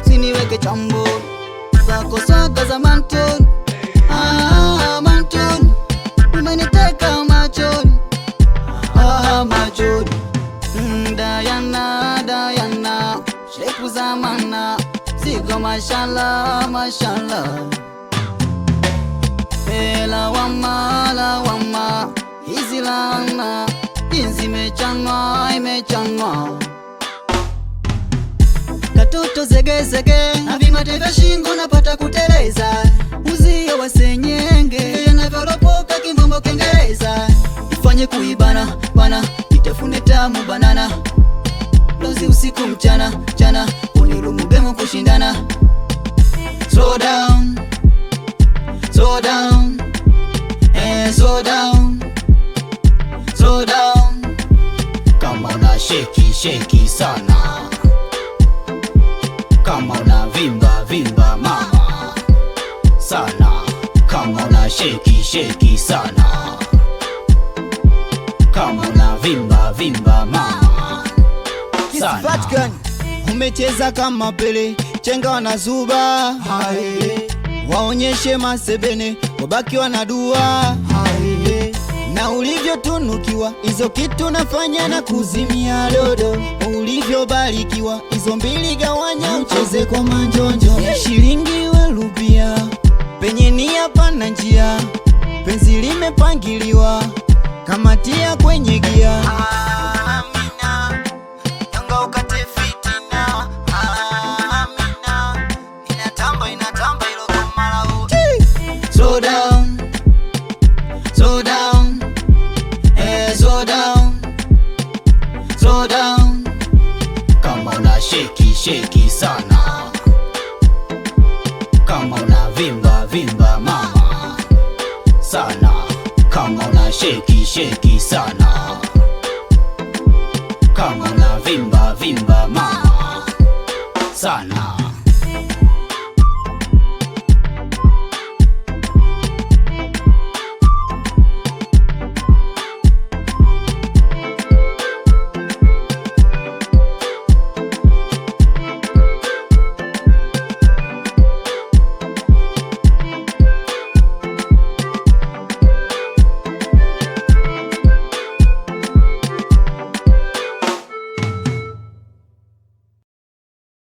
siniweke chambo zako swaga za Manton. Manton, umeniteka machoni, machoni. Diana, shepu za mana, ziko mashallah, mashallah. Lawama, hizi lana, jinsi imechanwa. Katoto zege, na vimate vya shingo napata kuteleza. Uzio wa senyenge, yanavyoropoka kimbombo Kiingereza. Ifanye kuibana, itafune tamu banana. Lozi usiku mchana, unirumugemo kushindana. Slow down, slow down, slow down. Kama una shake sana, kama una vimba mama sana, kama una shake sana, kama una vimba mama sana. Umecheza kama Pele, chenga wanazuba, waonyeshe masebene, wabaki wanadua. Na ulivyo tunukiwa, hizo kitu nafanya na kuzimia dodo. Ulivyo barikiwa, hizo mbili gawanya, ucheze kwa manjonjo. Shilingi we rupia, penye nia pana njia, penzi limepangiliwa, kamatia kwenye gia. Slow down, slow down. Kama una shake sana, kama una vimba mama sana, kama una shake sana, kama una vimba mama sana.